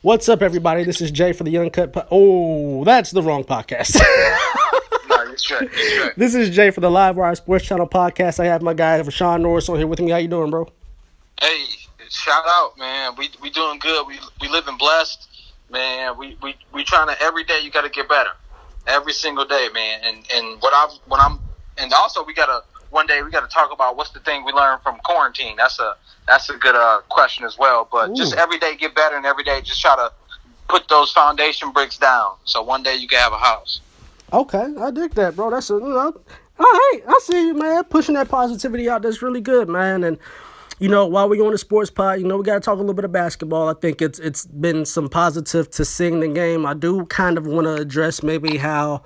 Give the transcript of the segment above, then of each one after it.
What's up, everybody? This is Jay for the Uncut. Oh, that's the wrong podcast. No, you're straight. You're straight. This is Jay for the Livewire Sports Channel podcast. I have my guy Rahsaan Norris on here with me. How you doing, bro? Hey, shout out, man. We doing good. We living blessed, man. We trying to every day. You got to get better, every single day, man. And and also we gotta one day we gotta talk about what's the thing we learned from quarantine. That's a good question as well. But just every day get better, and every day just try to put those foundation bricks down. So one day you can have a house. Okay, I dig that, bro. That's all right. I see you, man. Pushing that positivity out. That's really good, man. And while we're on the sports pod, we got to talk a little bit of basketball. I think it's been some positive to seeing the game. I do kind of want to address maybe how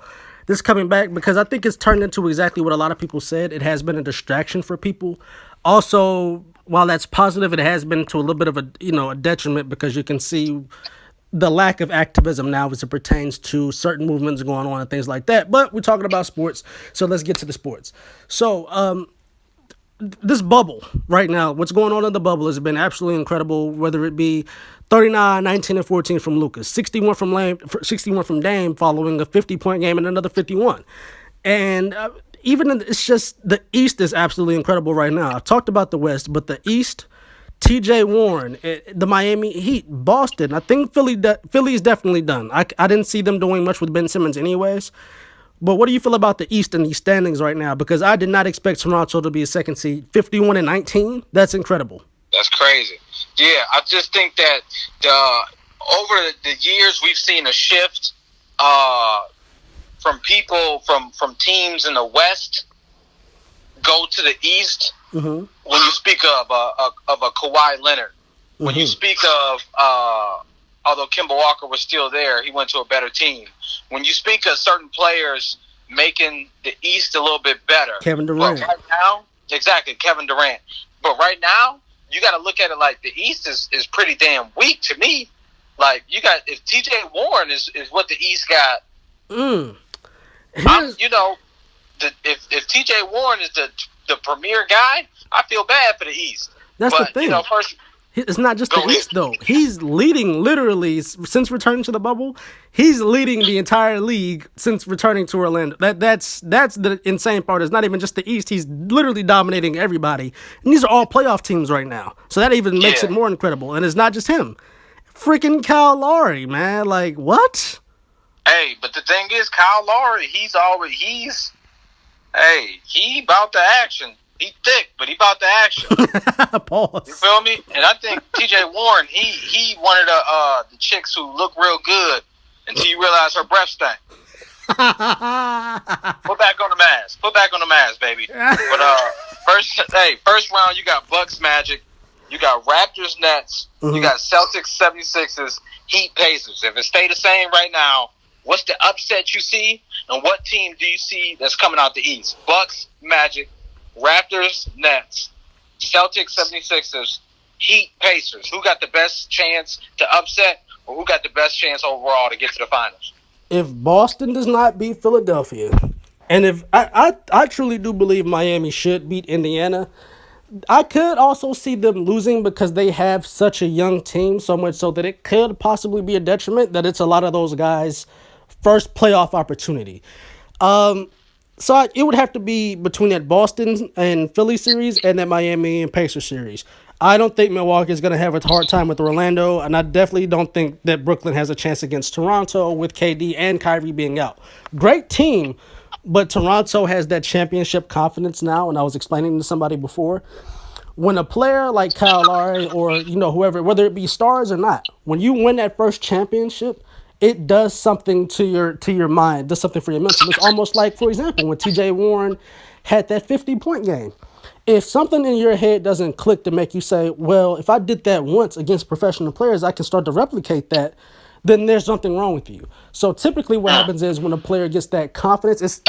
this coming back, because I think it's turned into exactly what a lot of people said. It has been a distraction for people. Also, while that's positive, it has been to a little bit of a detriment, because you can see the lack of activism now as it pertains to certain movements going on and things like that. But we're talking about sports, so let's get to the sports. So, this bubble right now, what's going on in the bubble has been absolutely incredible, whether it be 39, 19, and 14 from Lucas, 61 from Dame following a 50-point game and another 51. And it's just the East is absolutely incredible right now. I've talked about the West, but the East, TJ Warren, the Miami Heat, Boston. I think Philly's definitely done. I didn't see them doing much with Ben Simmons anyways. But what do you feel about the East and these standings right now? Because I did not expect Toronto to be a second seed. 51-19, that's incredible. That's crazy. Yeah, I just think that over the years we've seen a shift from people from teams in the West go to the East. Mm-hmm. When you speak of a Kawhi Leonard, when you speak of although Kemba Walker was still there, he went to a better team. When you speak of certain players making the East a little bit better, Kevin Durant. But right now, exactly, Kevin Durant. But right now, you got to look at it like the East is pretty damn weak to me. Like, if TJ Warren is what the East got, if TJ Warren is the premier guy, I feel bad for the East. That's the thing. It's not just the East, though. He's leading, literally, since returning to the bubble. He's leading the entire league since returning to Orlando. That's the insane part. It's not even just the East. He's literally dominating everybody. And these are all playoff teams right now. So that even makes it more incredible. And it's not just him. Freaking Kyle Lowry, man. Like, what? Hey, but the thing is, Kyle Lowry, he about the action. He thick, but he about the action. Pause. You feel me? And I think TJ Warren, he one of the chicks who look real good until you realize her breath stank. Put back on the mask, baby. But first round you got Bucks Magic, you got Raptors Nets, you got Celtics 76ers, Heat Pacers. If it stay the same right now, what's the upset you see, and what team do you see that's coming out the East? Bucks Magic, Raptors, Nets, Celtics, 76ers, Heat, Pacers. Who got the best chance to upset, or who got the best chance overall to get to the finals? If Boston does not beat Philadelphia, and if I truly do believe Miami should beat Indiana, I could also see them losing because they have such a young team, so much so that it could possibly be a detriment that it's a lot of those guys' first playoff opportunity. So it would have to be between that Boston and Philly series and that Miami and Pacers series. I don't think Milwaukee is going to have a hard time with Orlando, and I definitely don't think that Brooklyn has a chance against Toronto with KD and Kyrie being out. Great team, but Toronto has that championship confidence now, and I was explaining to somebody before. When a player like Kyle Lowry or whoever, whether it be stars or not, when you win that first championship, it does something to your mind, does something for your mental. It's almost like, for example, when TJ Warren had that 50-point game. If something in your head doesn't click to make you say, well, if I did that once against professional players, I can start to replicate that, then there's something wrong with you. So typically what happens is when a player gets that confidence, it's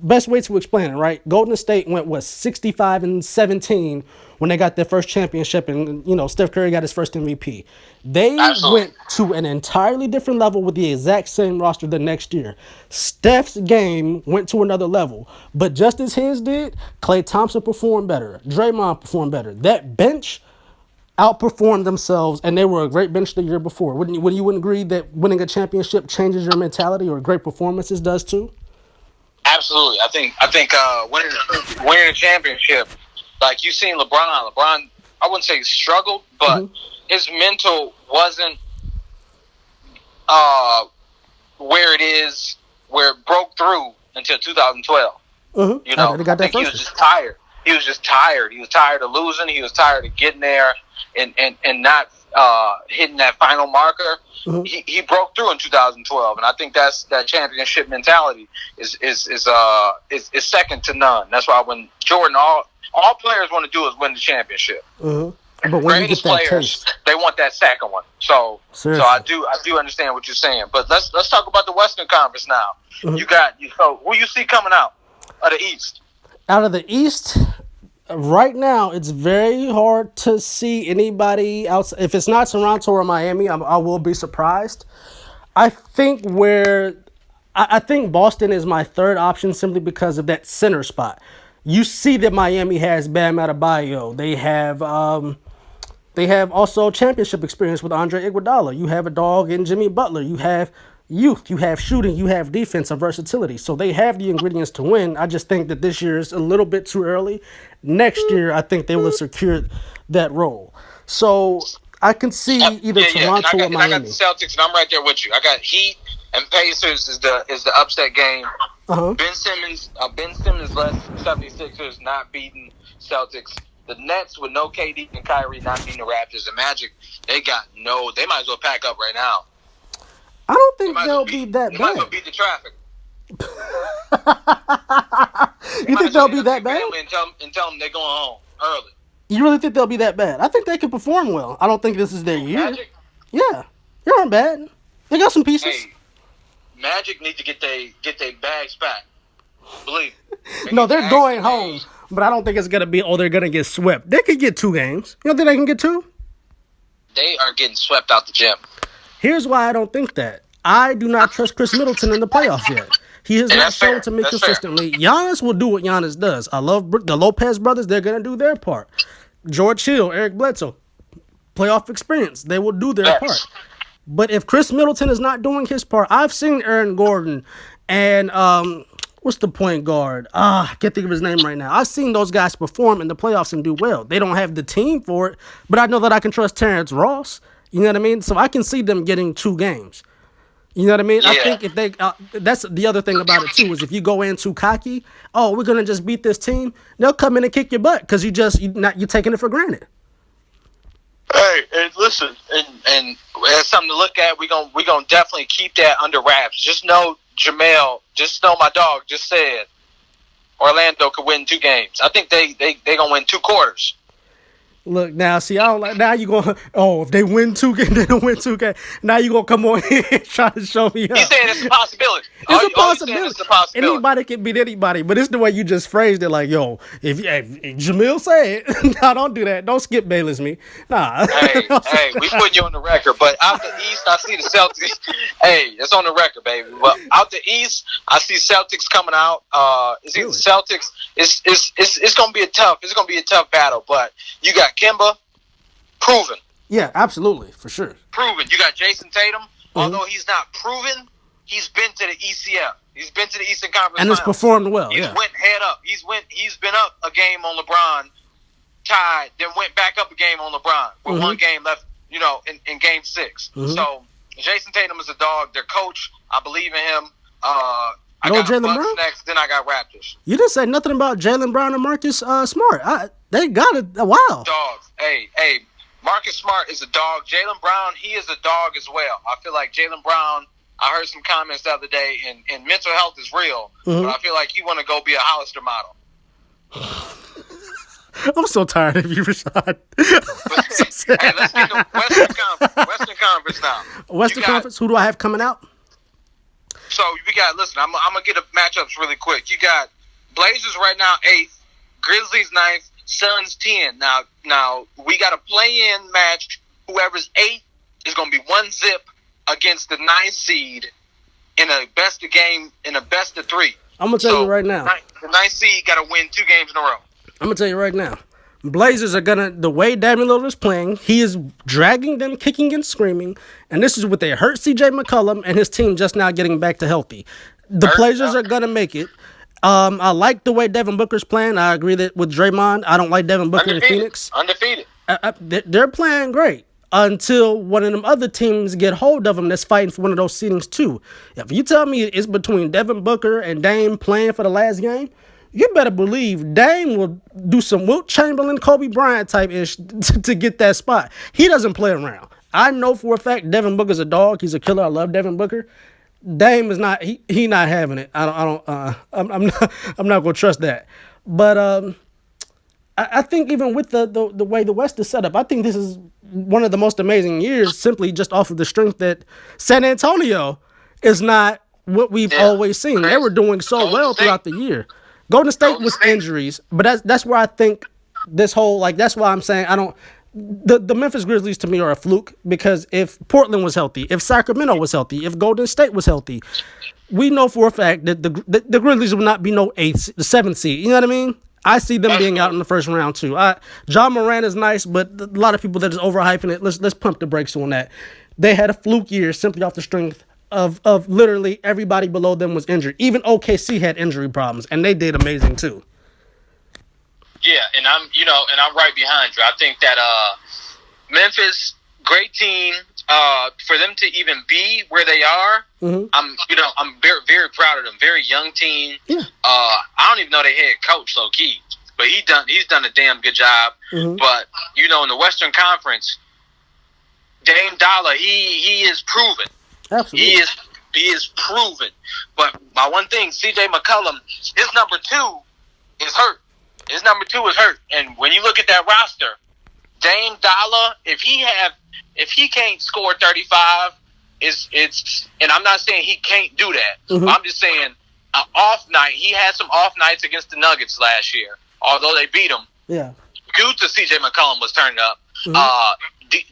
best way to explain it, right? Golden State went, 65-17 when they got their first championship, and, Steph Curry got his first MVP. They went to an entirely different level with the exact same roster the next year. Steph's game went to another level. But just as his did, Klay Thompson performed better. Draymond performed better. That bench outperformed themselves, and they were a great bench the year before. Wouldn't you agree that winning a championship changes your mentality, or great performances does too? Absolutely. I think winning a championship, like you seen LeBron. LeBron, I wouldn't say struggled, but his mental wasn't where it broke through until 2012. You know, I think he was just tired. He was just tired. He was tired of losing. He was tired of getting there and not hitting that final marker. He broke through in 2012, and I think that championship mentality is second to none. That's why when Jordan, all players want to do is win the championship. But when you get that players, they want that second one. So I do understand what you're saying. But let's talk about the Western Conference now. So who you see coming out of the East? Out of the East, right now, it's very hard to see anybody else. If it's not Toronto or Miami, I will be surprised. I think Boston is my third option simply because of that center spot. You see that Miami has Bam Adebayo. They have also championship experience with Andre Iguodala. You have a dog in Jimmy Butler. You have youth. You have shooting. You have defense and versatility. So they have the ingredients to win. I just think that this year is a little bit too early. Next year, I think they will secure that role. So I can see either Toronto or Miami. I got the Celtics, and I'm right there with you. I got Heat and Pacers is the upset game. Ben Simmons led 76ers not beating Celtics. The Nets with no KD and Kyrie not beating the Raptors. The Magic, they might as well pack up right now. I don't think they'll be that bad. They might as well beat the traffic. You think they'll be that bad? And tell them they're going home early. You really think they'll be that bad? I think they can perform well. I don't think this is their year. Magic? Yeah. They aren't bad. They got some pieces. Hey, Magic need to get their bags back. Believe me. No, they're going home. But I don't think it's going to be, they're going to get swept. They could get 2 games. You don't think they can get 2? They are getting swept out the gym. Here's why I don't think that. I do not trust Chris Middleton in the playoffs yet. He has not shown to me consistently. Fair. Giannis will do what Giannis does. I love the Lopez brothers. They're going to do their part. George Hill, Eric Bledsoe, playoff experience. They will do their part. But if Chris Middleton is not doing his part, I've seen Aaron Gordon and what's the point guard? I can't think of his name right now. I've seen those guys perform in the playoffs and do well. They don't have the team for it, but I know that I can trust Terrence Ross. You know what I mean? So I can see them getting 2 games. You know what I mean? Yeah. I think if they, that's the other thing about it too, is if you go in too cocky, we're going to just beat this team, they'll come in and kick your butt because you're taking it for granted. Hey, and listen, and that's something to look at. We're gonna definitely keep that under wraps. Just know, Jamel, my dog just said Orlando could win 2 games. I think they gonna win 2 quarters. Look, now, see, I don't like, now you going, if they win 2 games, they don't win 2 games. Now you going to come on here and try to show me up. He's saying it's a possibility. It's a possibility. Anybody can beat anybody, but it's the way you just phrased it, like, if Jamil say it, no, don't do that. Don't skip Bayless me. Nah. Hey, we putting you on the record, but out the East, I see the Celtics. Hey, it's on the record, baby. But out the East, I see Celtics coming out. It's either Celtics. It's gonna be a tough battle, but you got Kemba, proven. Yeah, absolutely, for sure. Proven. You got Jason Tatum. Although he's not proven, he's been to the ECF. He's been to the Eastern Conference and Finals. It's performed well. He's went head up. He's been up a game on LeBron, tied, then went back up a game on LeBron with 1 game left. In Game 6. So Jason Tatum is a dog. Their coach, I believe in him. I got Jaylen Brown next. Then I got Raptors. You didn't say nothing about Jaylen Brown and Marcus Smart. They got it. Wow. Dogs. Hey. Marcus Smart is a dog. Jaylen Brown, he is a dog as well. I feel like Jaylen Brown, I heard some comments the other day, and mental health is real, but I feel like he want to go be a Hollister model. I'm so tired of you, Rashad. Hey, let's get to Western Conference now. Western Conference, who do I have coming out? So we got, listen, I'm going to get the matchups really quick. You got Blazers right now 8th, Grizzlies 9th, Suns 10. Now we got a play-in match. Whoever's 8 is going to be 1-0 against the 9th seed in a best of 3. I'm going to tell you right now. The 9th seed got to win 2 games in a row. I'm going to tell you right now. Blazers are gonna, the way Damian Lillard is playing, he is dragging them, kicking and screaming, and this is with a hurt CJ McCollum and his team just now getting back to healthy. The Blazers are gonna make it. I like the way Devin Booker's playing. I agree that with Draymond, I don't like Devin Booker in Phoenix. Undefeated. They're playing great until one of them other teams get hold of them that's fighting for one of those seedings too. If you tell me it's between Devin Booker and Dame playing for the last game, you better believe Dame will do some Wilt Chamberlain, Kobe Bryant type ish to get that spot. He doesn't play around. I know for a fact Devin Booker's a dog. He's a killer. I love Devin Booker. Dame is not. He not having it. I'm not gonna trust that. But I think even with the way the West is set up, I think this is one of the most amazing years. Simply just off of the strength that San Antonio is not what we've always seen. They were doing so well throughout the year. Golden State was injuries, but that's where I think this whole, like, that's why I'm saying I don't. The Memphis Grizzlies to me are a fluke, because if Portland was healthy, if Sacramento was healthy, if Golden State was healthy, we know for a fact that the Grizzlies would not be no 7th seed. You know what I mean? I see them being out in the first round too. John Moran is nice, but a lot of people that is overhyping it. Let's pump the brakes on that. They had a fluke year simply off the strength of literally everybody below them was injured. Even OKC had injury problems, and they did amazing too. Yeah, and I'm right behind you. I think that Memphis, great team. For them to even be where they are, I'm very, very proud of them. Very young team. Yeah. I don't even know their head coach, low key, but he's done a damn good job. But in the Western Conference, Dame Dollar, he is proven. Absolutely. He is proven. But my one thing, CJ McCollum, his number 2 is hurt. And when you look at that roster, Dame Dollar, if he can't score 35, it's and I'm not saying he can't do that. I'm just saying an off night. He had some off nights against the Nuggets last year, although they beat him. Yeah. Due to CJ McCollum was turning up.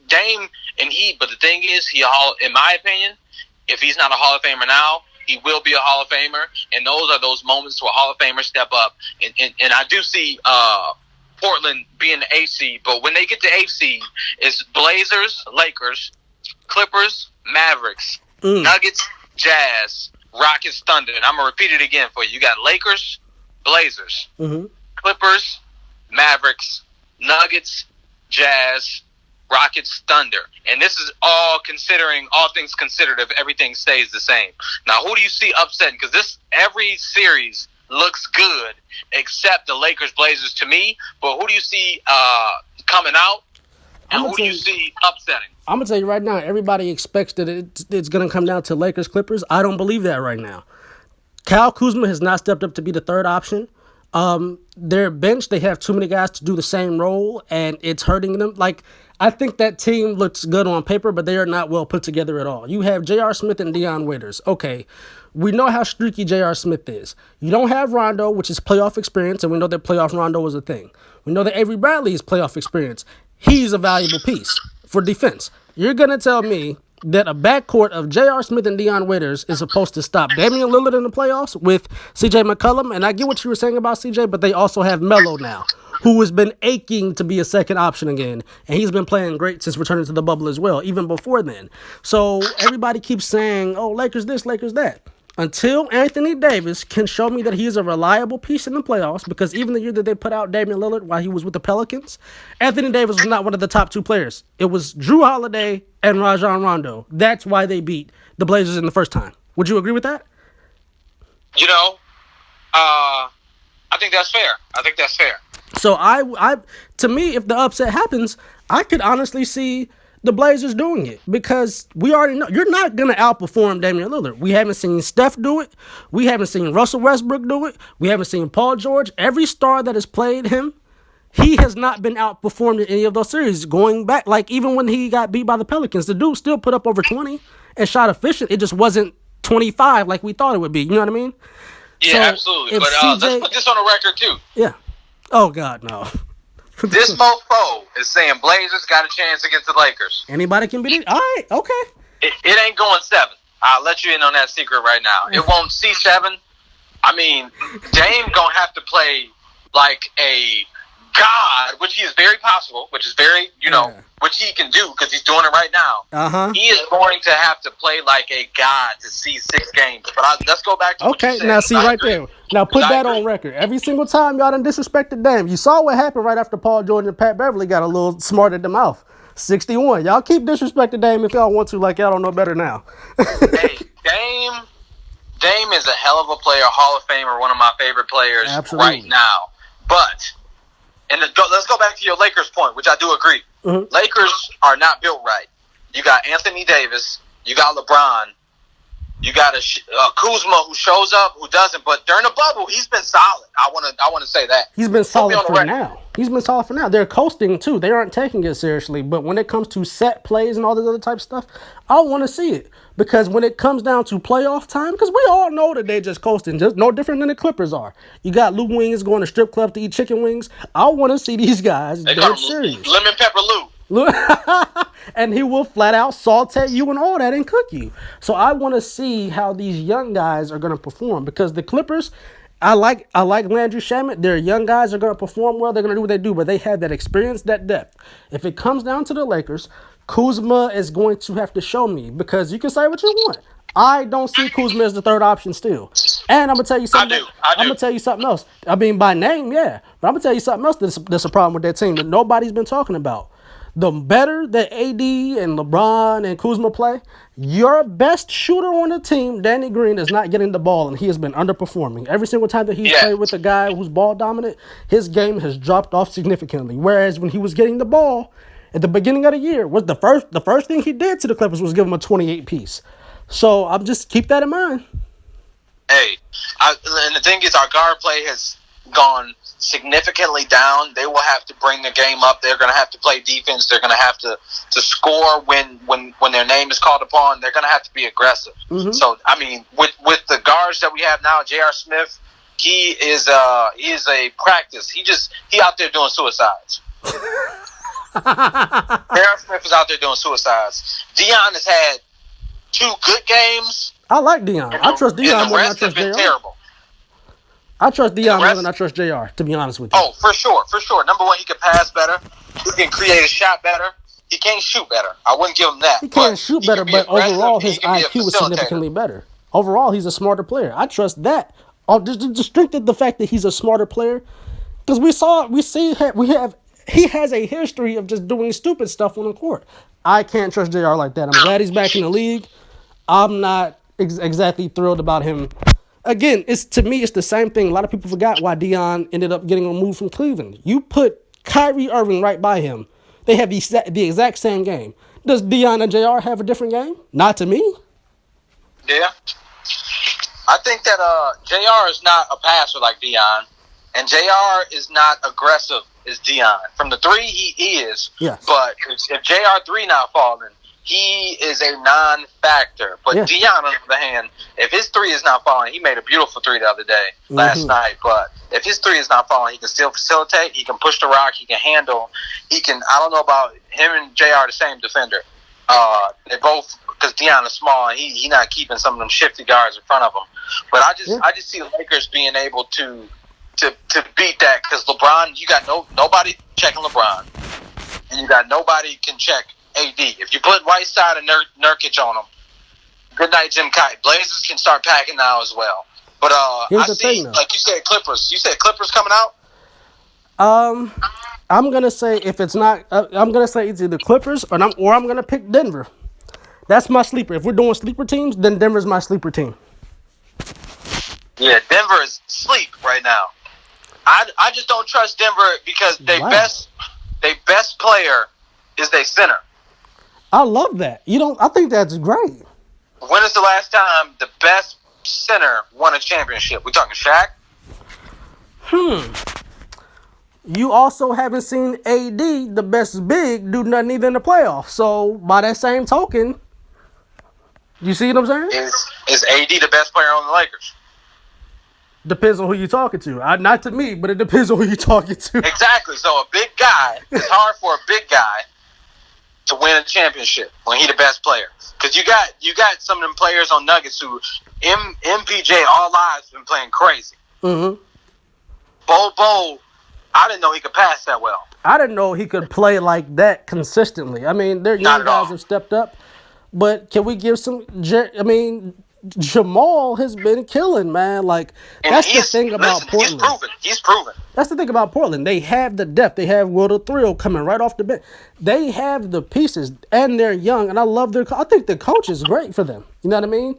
Dame but the thing is, in my opinion, if he's not a Hall of Famer now, he will be a Hall of Famer, and those are those moments where Hall of Famers step up. And I do see Portland being the 8th seed, but when they get to 8th seed, it's Blazers, Lakers, Clippers, Mavericks, Nuggets, Jazz, Rockets, Thunder. And I'm going to repeat it again for you. You got Lakers, Blazers, Clippers, Mavericks, Nuggets, Jazz, Rockets, Thunder. And this is all things considered, if everything stays the same. Now, who do you see upsetting? Because every series looks good except the Lakers, Blazers to me. But who do you see coming out? And who do you see upsetting? I'm going to tell you right now, everybody expects that it's going to come down to Lakers, Clippers. I don't believe that right now. Kyle Kuzma has not stepped up to be the third option. Their bench, they have too many guys to do the same role, and it's hurting them. Like, I think that team looks good on paper, but they are not well put together at all. You have J.R. Smith and Dion Waiters. Okay, we know how streaky J.R. Smith is. You don't have Rondo, which is playoff experience, and we know that playoff Rondo was a thing. We know that Avery Bradley is playoff experience. He's a valuable piece for defense. You're going to tell me that a backcourt of J.R. Smith and Dion Waiters is supposed to stop Damian Lillard in the playoffs with C.J. McCollum? And I get what you were saying about C.J., but they also have Melo now, who has been aching to be a second option again. And he's been playing great since returning to the bubble as well, even before then. So everybody keeps saying, oh, Lakers this, Lakers that. Until Anthony Davis can show me that he is a reliable piece in the playoffs, because even the year that they put out Damian Lillard while he was with the Pelicans, Anthony Davis was not one of the top 2 players. It was Drew Holiday and Rajon Rondo. That's why they beat the Blazers in the first time. Would you agree with that? I think that's fair. So to me, if the upset happens, I could honestly see the Blazers doing it, because we already know you're not going to outperform Damian Lillard. We haven't seen Steph do it. We haven't seen Russell Westbrook do it. We haven't seen Paul George. Every star that has played him, he has not been outperformed in any of those series. Going back, like even when he got beat by the Pelicans, the dude still put up over 20 and shot efficient. It just wasn't 25 like we thought it would be. You know what I mean? Yeah, so absolutely. But let's put this on the record too. Yeah. Oh, God, no. This mofo is saying Blazers got a chance against the Lakers. Anybody can beat it. All right, okay. It ain't going 7. I'll let you in on that secret right now. It won't see 7. I mean, Dame gonna have to play like a god, which he is is very possible, which is very, which he can do because he's doing it right now. He is going to have to play like a god to see 6 games. But let's go back to what you said. Okay, now see right there. Now put that on record. Every single time y'all done disrespected Dame, you saw what happened right after Paul George and Pat Beverly got a little smart at the mouth. 61. Y'all keep disrespecting Dame if y'all want to, like y'all don't know better now. Hey, Dame is a hell of a player, Hall of Famer, one of my favorite players right now. But, let's go back to your Lakers point, which I do agree. Mm-hmm. Lakers are not built right. You got Anthony Davis, you got LeBron, you got Kuzma who shows up, who doesn't. But during the bubble, he's been solid. I want to say that he's been solid for now. He's been solid for now. They're coasting too. They aren't taking it seriously. But when it comes to set plays and all this other type of stuff, I want to see it. Because when it comes down to playoff time, because we all know that they just coasting, just no different than the Clippers are. You got Lou Wings going to strip club to eat chicken wings. I want to see these guys dead serious. Lemon pepper Lou. And he will flat out saute you and all that and cook you. So I want to see how these young guys are going to perform. Because the Clippers, I like Landry Shamet. Their young guys are going to perform well. They're going to do what they do. But they have that experience, that depth. If it comes down to the Lakers, Kuzma is going to have to show me, because you can say what you want. I don't see Kuzma as the third option still. And I'm going to tell you something. I'm going to tell you something else. I mean, by name, yeah. But I'm going to tell you something else that's a problem with that team that nobody's been talking about. The better that AD and LeBron and Kuzma play, your best shooter on the team, Danny Green, is not getting the ball, and he has been underperforming. Every single time that he's played with a guy who's ball dominant, his game has dropped off significantly. Whereas when he was getting the ball at the beginning of the year, was the first thing he did to the Clippers was give him a 28 piece. So I'm just keep that in mind. Hey, and the thing is, our guard play has gone significantly down. They will have to bring the game up. They're going to have to play defense. They're going to have to score when their name is called upon. They're going to have to be aggressive. Mm-hmm. So I mean, with the guards that we have now, J.R. Smith, he is a practice. He out there doing suicides. J.R. Smith is out there doing suicides. Dion has had 2 good games. I like Dion. I trust Dion more than I trust JR. Terrible. I trust Dion more than I trust JR, to be honest with you. Oh, for sure. Number one, he can pass better. He can create a shot better. He can't shoot better. I wouldn't give him that. He can't shoot better, but overall his IQ is significantly better. Overall, he's a smarter player. I trust that. Just strengthen the fact that he's a smarter player, because he has a history of just doing stupid stuff on the court. I can't trust JR like that. I'm glad he's back in the league. I'm not exactly thrilled about him. Again, to me, it's the same thing. A lot of people forgot why Dion ended up getting removed from Cleveland. You put Kyrie Irving right by him. They have the exact same game. Does Dion and JR have a different game? Not to me. Yeah. I think that JR is not a passer like Dion, and JR is not aggressive as Dion. From the 3, he is. Yes. But if JR3 not falling, he is a non-factor. But Dion, on the other hand, if his 3 is not falling, he made a beautiful 3 the other day, last night. But if his 3 is not falling, he can still facilitate. He can push the rock. He can handle. He can. I don't know about him and JR, the same defender. They both, because Dion is small and he not keeping some of them shifty guards in front of him. But I just see the Lakers being able to beat that, because LeBron, you got nobody checking LeBron, and you got nobody can check AD. If you put Whiteside and Nurkic on them, good night, Jim Kite. Blazers can start packing now as well. But I see, like you said, Clippers. You said Clippers coming out? I'm gonna say if it's not, I'm gonna say it's either Clippers or I'm gonna pick Denver. That's my sleeper. If we're doing sleeper teams, then Denver's my sleeper team. Yeah, Denver is sleep right now. I just don't trust Denver because their best player is their center. I love that. I think that's great. When is the last time the best center won a championship? We talking Shaq? You also haven't seen AD, the best big, do nothing either in the playoffs. So by that same token, you see what I'm saying? Is AD the best player on the Lakers? Depends on who you're talking to. Not to me, but it depends on who you're talking to. Exactly. So a big guy, it's hard for a big guy to win a championship when he's the best player. Because you got some of them players on Nuggets who MPJ all lives been playing crazy. Mm-hmm. Bo I didn't know he could pass that well. I didn't know he could play like that consistently. I mean, their Not young at guys all. have stepped up, but can we give some? I mean, Jamal has been killing, man. Like And that's the thing about Portland. He's proven. That's the thing about Portland. They have the depth. They have Will the Thrill coming right off the bench. They have the pieces, and they're young. And I love their. I think the coach is great for them. You know what I mean?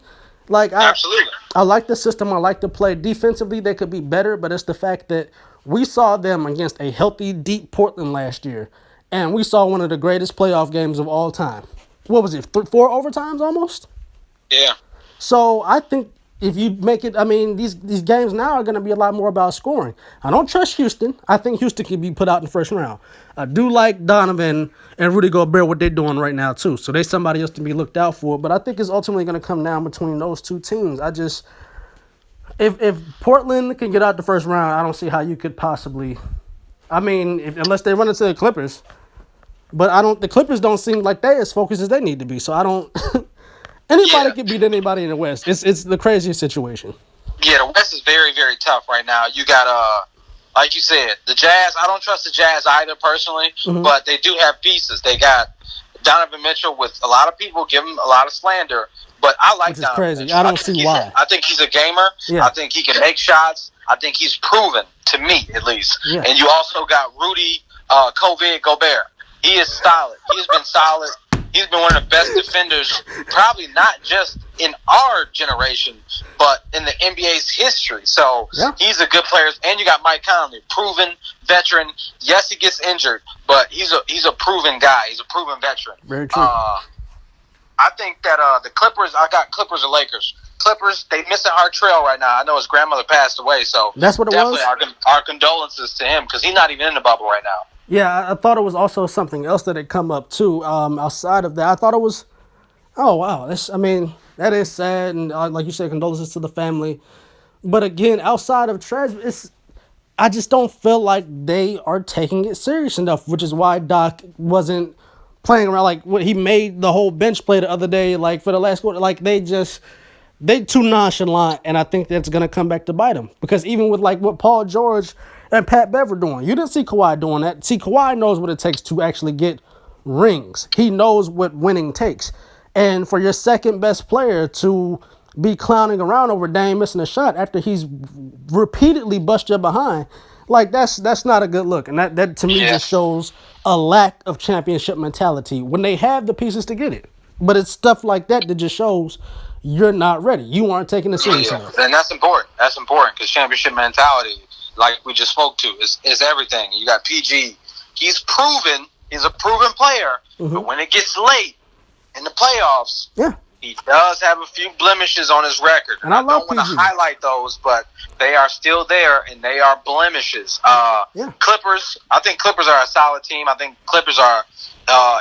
Like Absolutely. I like the system. I like to play defensively. They could be better, but it's the fact that we saw them against a healthy, deep Portland last year, and we saw one of the greatest playoff games of all time. What was it? 4 overtimes almost. Yeah. So I think if you make it, I mean, these games now are going to be a lot more about scoring. I don't trust Houston. I think Houston can be put out in the first round. I do like Donovan and Rudy Gobert, what they're doing right now, too. So there's somebody else to be looked out for. But I think it's ultimately going to come down between those two teams. If Portland can get out the first round, I don't see how you could possibly, I mean, unless they run into the Clippers. But the Clippers don't seem like they're as focused as they need to be. So I don't, anybody can beat anybody in the West. It's the craziest situation. Yeah, the West is very, very tough right now. You got, like you said, the Jazz. I don't trust the Jazz either, personally, but they do have pieces. They got Donovan Mitchell, with a lot of people give him a lot of slander, but I like Donovan crazy. Mitchell. I don't see why. I think he's a gamer. Yeah. I think he can make shots. I think he's proven, to me at least. Yeah. And you also got Rudy Gobert. He is solid. He's been solid. He's been one of the best defenders, probably not just in our generation, but in the NBA's history. So he's a good player. And you got Mike Conley, proven veteran. Yes, he gets injured, but he's a proven guy. He's a proven veteran. Very true. I think that the Clippers, I got Clippers or Lakers. Clippers, they missing Hartrell right now. I know his grandmother passed away, so that's what it was. Definitely our condolences to him, because he's not even in the bubble right now. Yeah, I thought it was also something else that had come up too. Outside of that, I thought it was, oh wow, that is sad, and like you said, condolences to the family. But again, outside of tragedy, I just don't feel like they are taking it serious enough, which is why Doc wasn't playing around. Like what he made the whole bench play the other day, like for the last quarter, like they too nonchalant, and I think that's gonna come back to bite them. Because even with like what Paul George and Pat Bev were doing, you didn't see Kawhi doing that. See, Kawhi knows what it takes to actually get rings. He knows what winning takes. And for your second best player to be clowning around over Dame missing a shot after he's repeatedly bust you behind, like that's not a good look. And that to me just shows a lack of championship mentality when they have the pieces to get it. But it's stuff like that just shows you're not ready. You aren't taking it serious enough. And that's important. That's important, because championship mentality, like we just spoke to, is everything. You got PG. He's proven. He's a proven player. But when it gets late in the playoffs, he does have a few blemishes on his record. And I don't want to highlight those, but they are still there, and they are blemishes. Clippers. I think Clippers are a solid team. I think Clippers are,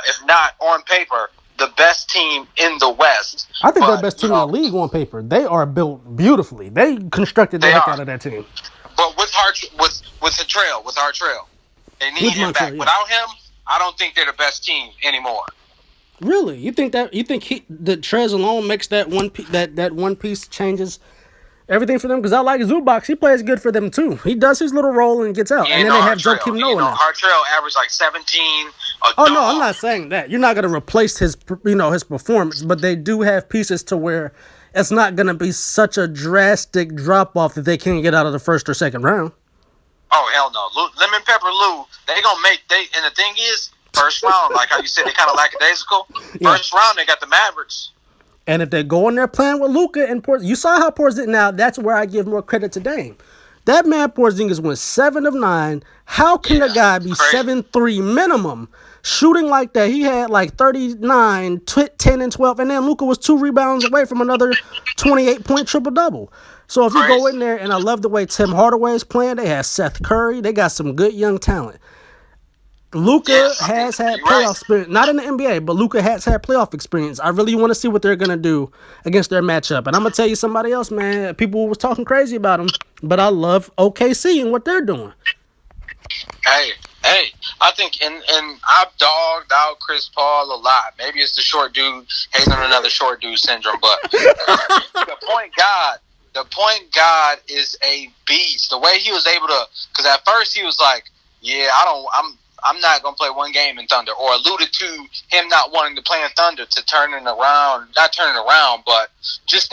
if not on paper, the best team in the West. I think they're the best team in the league on paper. They are built beautifully. They constructed the heck out of that team. But with Hartrell, they need him back. Yeah. Without him, I don't think they're the best team anymore. Really? You think that Trez alone makes that one piece changes everything for them? Because I like Zubac. He plays good for them too. He does his little role and gets out. And then they have Joakim Noah now. Hartrell averaged like 17. No, I'm not saying that. You're not going to replace his performance, but they do have pieces to where it's not going to be such a drastic drop off that they can't get out of the first or second round. Oh hell no, Lemon Pepper Lou. They gonna and the thing is, first round, like how you said, they kind of lackadaisical. First round, they got the Mavericks. And if they go in there playing with Luka and Porzingis, you saw how Porzingis. Now that's where I give more credit to Dame. That man Porzingis went 7 of 9. How can the guy be 7-3 minimum shooting like that? He had like 39, 10 and 12, and then Luka was 2 rebounds away from another 28-point triple-double. So if you go in there, and I love the way Tim Hardaway is playing, they have Seth Curry, they got some good young talent. Luka has had playoff experience, not in the NBA, but Luka has had playoff experience. I really want to see what they're going to do against their matchup. And I'm going to tell you somebody else, man. People was talking crazy about them, but I love OKC and what they're doing. Hey, I think, and I've dogged out Chris Paul a lot. Maybe it's the short dude hating on another short dude syndrome, but the point guard is a beast. The way he was able to, because at first he was like, yeah, I'm not gonna play one game in Thunder, or alluded to him not wanting to play in Thunder to not turning around, but just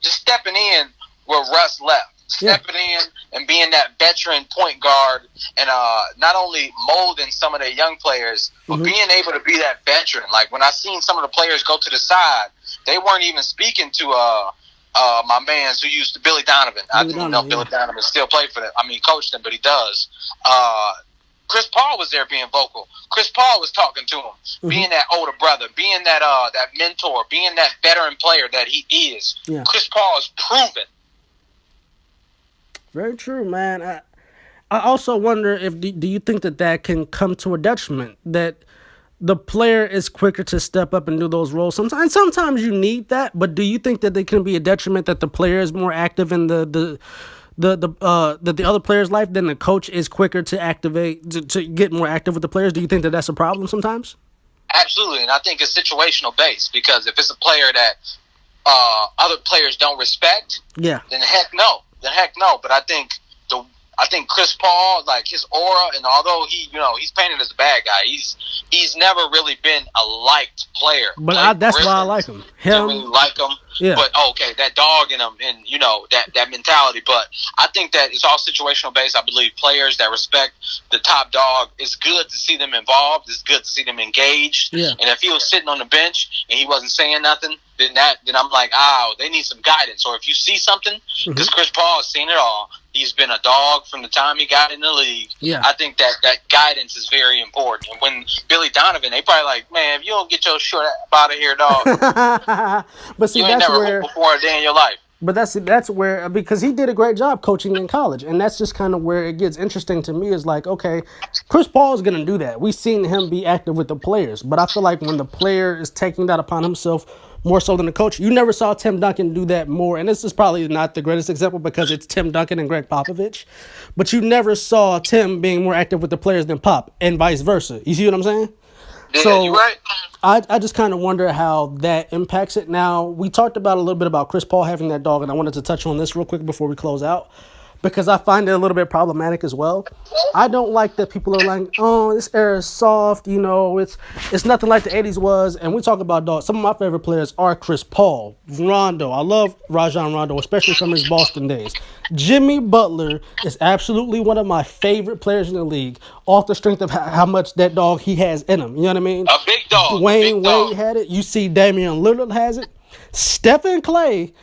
stepping in where Russ left. Stepping in and being that veteran point guard and not only molding some of the young players, but being able to be that veteran. Like when I seen some of the players go to the side, they weren't even speaking to my mans who used to Billy Donovan. I didn't know Billy Donovan still played for them. I mean, coached them, but he does. Chris Paul was there being vocal. Chris Paul was talking to him, being that older brother, being that mentor, being that veteran player that he is. Yeah. Chris Paul is proven. Very true, man. I also wonder if do you think that can come to a detriment, that the player is quicker to step up and do those roles. Sometimes you need that, but do you think that it can be a detriment that the player is more active in the other player's life than the coach is quicker to activate to get more active with the players? Do you think that that's a problem sometimes? Absolutely, and I think it's situational based, because if it's a player that other players don't respect, then heck no. But I think Chris Paul, like his aura, and although he's painted as a bad guy, he's never really been a liked player. But that's why I like him. Didn't really like him. Yeah. But that dog in him, and that mentality. But I think that it's all situational based. I believe players that respect the top dog, it's good to see them involved. It's good to see them engaged. Yeah. And if he was sitting on the bench and he wasn't saying nothing, then I'm like, they need some guidance. Or if you see something, because Chris Paul has seen it all. He's been a dog from the time he got in the league. Yeah. I think that guidance is very important. And when Billy Donovan, they probably like, man, if you don't get your short out of here, dog. But see, you ain't never hooped before a day in your life. But that's where, because he did a great job coaching in college, and that's just kind of where it gets interesting to me. Is like, okay, Chris Paul is gonna do that. We've seen him be active with the players, but I feel like when the player is taking that upon himself more so than the coach, you never saw Tim Duncan do that more. And this is probably not the greatest example because it's Tim Duncan and Greg Popovich, but you never saw Tim being more active with the players than Pop, and vice versa. You see what I'm saying? Yeah, so you're right. I just kind of wonder how that impacts it. Now, we talked about a little bit about Chris Paul having that dog, and I wanted to touch on this real quick before we close out, because I find it a little bit problematic as well. I don't like that people are like, oh, this era is soft, it's nothing like the 80s was. And we talk about dogs. Some of my favorite players are Chris Paul, Rondo. I love Rajon Rondo, especially from his Boston days. Jimmy Butler is absolutely one of my favorite players in the league, off the strength of how much that dog he has in him. You know what I mean? A big dog. Wayne Wade had it. You see Damian Lillard has it. Stephen Clay,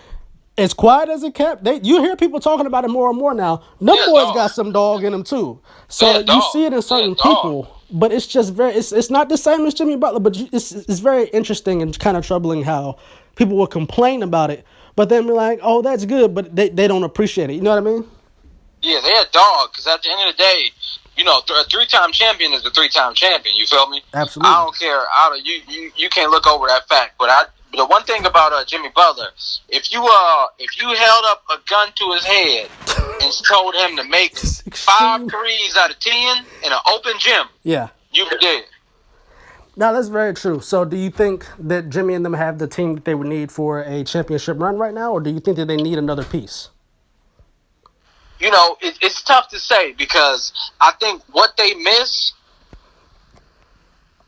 as quiet as it kept, you hear people talking about it more and more now. Them boys got some dog in them too. So you see it in certain people, but it's just it's not the same as Jimmy Butler, but it's very interesting and kind of troubling how people will complain about it, but then be like, oh, that's good, but they don't appreciate it. You know what I mean? Yeah, they're a dog, because at the end of the day, a three-time champion is a three-time champion. You feel me? Absolutely. I don't care. You can't look over that fact, but the one thing about Jimmy Butler, if you held up a gun to his head and told him to make 5 threes out of 10 in an open gym, you were dead. Now, that's very true. So do you think that Jimmy and them have the team that they would need for a championship run right now, or do you think that they need another piece? It's tough to say, because I think what they miss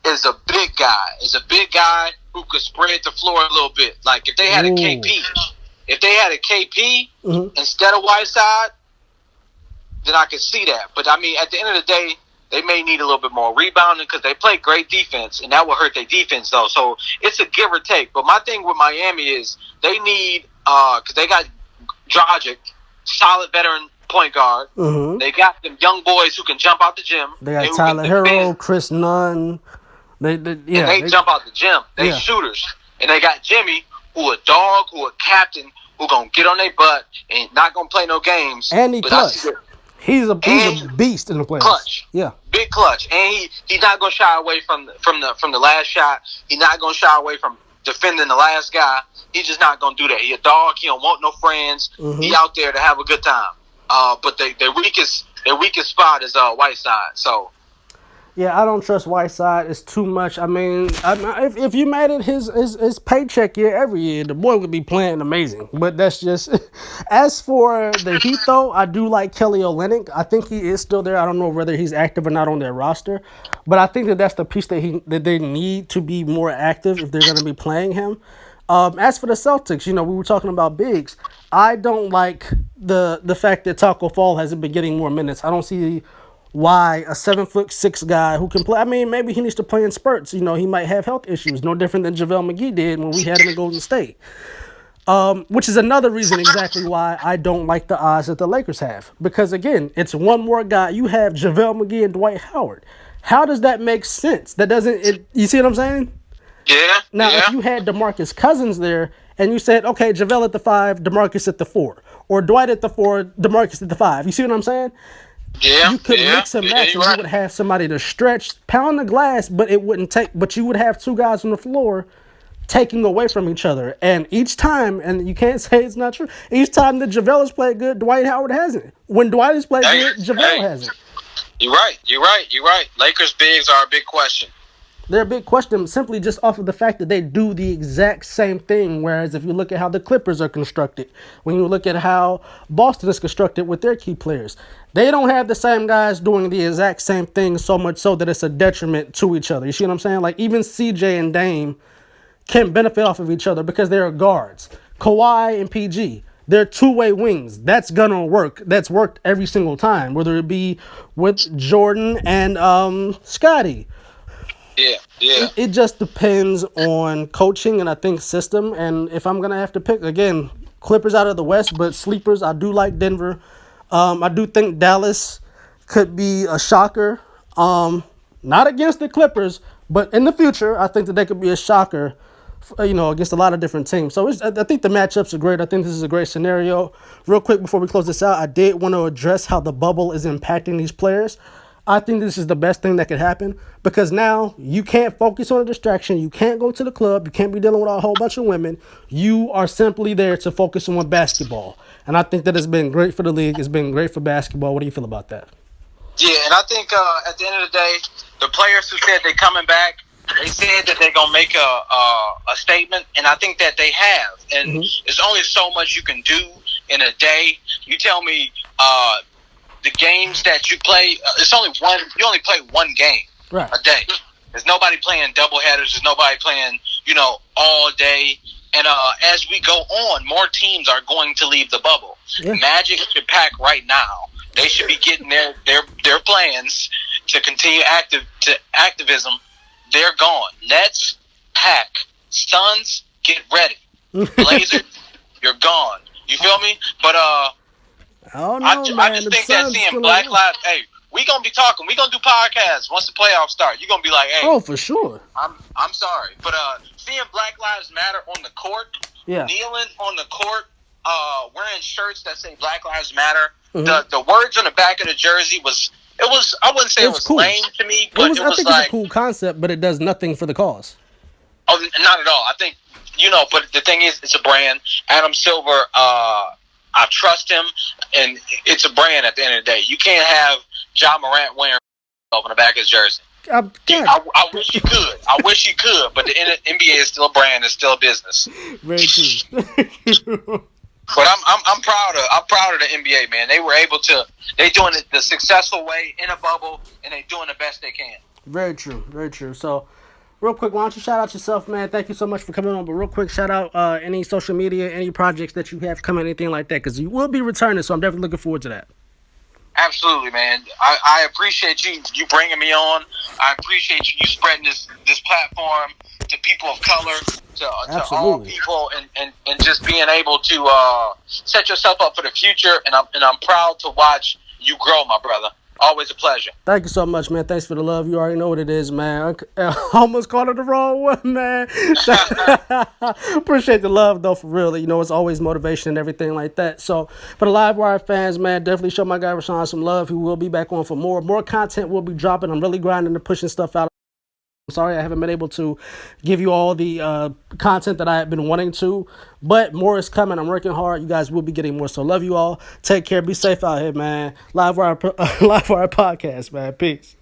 is a big guy who could spread the floor a little bit. Like if they had a KP, instead of Whiteside, then I could see that. But I mean, at the end of the day, they may need a little bit more rebounding, because they play great defense, and that will hurt their defense though. So it's a give or take. But my thing with Miami is they need, because they got Dragic, solid veteran point guard. They got them young boys who can jump out the gym. They got Tyler Hero, Chris Nunn. They jump out the gym. They shooters. And they got Jimmy, who a dog, who a captain, who gonna get on their butt and not gonna play no games. And he clutch. He's a beast in the playoffs. Clutch. Yeah. Big clutch. And he's not gonna shy away from the last shot. He's not gonna shy away from defending the last guy. He's just not gonna do that. He a dog. He don't want no friends. He out there to have a good time. But their weakest spot is Whiteside. So Yeah, I don't trust Whiteside. It's too much. I mean, if you made it his paycheck year every year, the boy would be playing amazing. But that's just. As for the Heat, though, I do like Kelly Olynyk. I think he is still there. I don't know whether he's active or not on their roster, but I think that that's the piece that they need to be more active if they're going to be playing him. As for the Celtics, we were talking about bigs. I don't like the fact that Taco Fall hasn't been getting more minutes. I don't see why a 7'6" guy who can play. I mean, maybe he needs to play in spurts. He might have health issues, no different than JaVale McGee did when we had him in Golden State. Which is another reason exactly why I don't like the odds that the Lakers have. Because again, it's one more guy. You have JaVale McGee and Dwight Howard. How does that make sense? That doesn't. You see what I'm saying? Yeah. Now, Yeah. if you had DeMarcus Cousins there and you said, okay, JaVale at the 5, DeMarcus at the 4, or Dwight at the 4, DeMarcus at the 5. You see what I'm saying? Yeah. You could yeah. mix and Yeah, match, you're and you right. would have somebody to stretch, pound the glass, but it wouldn't take. But you would have two guys on the floor taking away from each other, and each time, and you can't say it's not true. Each time that JaVale has played good, Dwight Howard hasn't. When Dwight has played good, JaVale hasn't. You're right. You're right. You're right. Lakers bigs are a big question. They're a big question simply just off of the fact that they do the exact same thing. Whereas if you look at how the Clippers are constructed, when you look at how Boston is constructed with their key players, they don't have the same guys doing the exact same thing, so much so that it's a detriment to each other. You see what I'm saying? Like even CJ and Dame can benefit off of each other because they're guards. Kawhi and PG, they're two-way wings. That's gonna work. That's worked every single time, whether it be with Jordan and Scotty. Yeah. Yeah. It just depends on coaching and I think system. And if I'm gonna have to pick again, Clippers out of the West, but sleepers, I do like Denver. I do think Dallas could be a shocker. Not against the Clippers, but in the future, I think that they could be a shocker. Against a lot of different teams. So I think the matchups are great. I think this is a great scenario. Real quick before we close this out, I did want to address how the bubble is impacting these players. I think this is the best thing that could happen because now you can't focus on a distraction. You can't go to the club. You can't be dealing with a whole bunch of women. You are simply there to focus on basketball. And I think that has been great for the league. It's been great for basketball. What do you feel about that? Yeah, and I think at the end of the day, the players who said they're coming back, they said that they're gonna make a statement, and I think that they have. And there's only so much you can do in a day. You tell me the games that you play. It's only one. You only play one game a day. There's nobody playing doubleheaders. There's nobody playing all day. And as we go on, more teams are going to leave the bubble. Yeah. Magic should pack right now. They should be getting their plans to continue activism. They're gone. Nets, pack. Suns, get ready. Blazers, you're gone. You feel me? But I just think that seeing Black Lives. Hey, we gonna be talking. We gonna do podcasts once the playoffs start. You're gonna be like, hey. Oh, for sure. I'm sorry, but seeing Black Lives Matter on the court, kneeling on the court, wearing shirts that say Black Lives Matter. The words on the back of the jersey was. It was. I wouldn't say it was cool. Lame to me, but it was I think it's a cool concept, but it does nothing for the cause. Oh, not at all. I think but the thing is, it's a brand. Adam Silver. I trust him, and it's a brand. At the end of the day, you can't have John Morant wearing on the back of his jersey. I wish he could. I wish he could, but the NBA is still a brand. It's still a business. Very true. But I'm proud of the NBA, man. They were able to. They doing it the successful way in a bubble, and they doing the best they can. Very true. Very true. So, real quick, why don't you shout out yourself, man? Thank you so much for coming on. But real quick, shout out any social media, any projects that you have coming, anything like that, because you will be returning. So I'm definitely looking forward to that. Absolutely, man. I appreciate you bringing me on. I appreciate you spreading this platform to people of color, to all people, and just being able to set yourself up for the future. And I'm proud to watch you grow, my brother. Always a pleasure. Thank you so much, man. Thanks for the love. You already know what it is, man. I almost called it the wrong one, man. Appreciate the love, though, for real. It's always motivation and everything like that. So, for the Livewire fans, man, definitely show my guy Rahsaan some love. He will be back on for more. More content will be dropping. I'm really grinding and pushing stuff out. I'm sorry I haven't been able to give you all the content that I have been wanting to, but more is coming. I'm working hard. You guys will be getting more. So love you all. Take care. Be safe out here, man. Livewire podcast, man. Peace.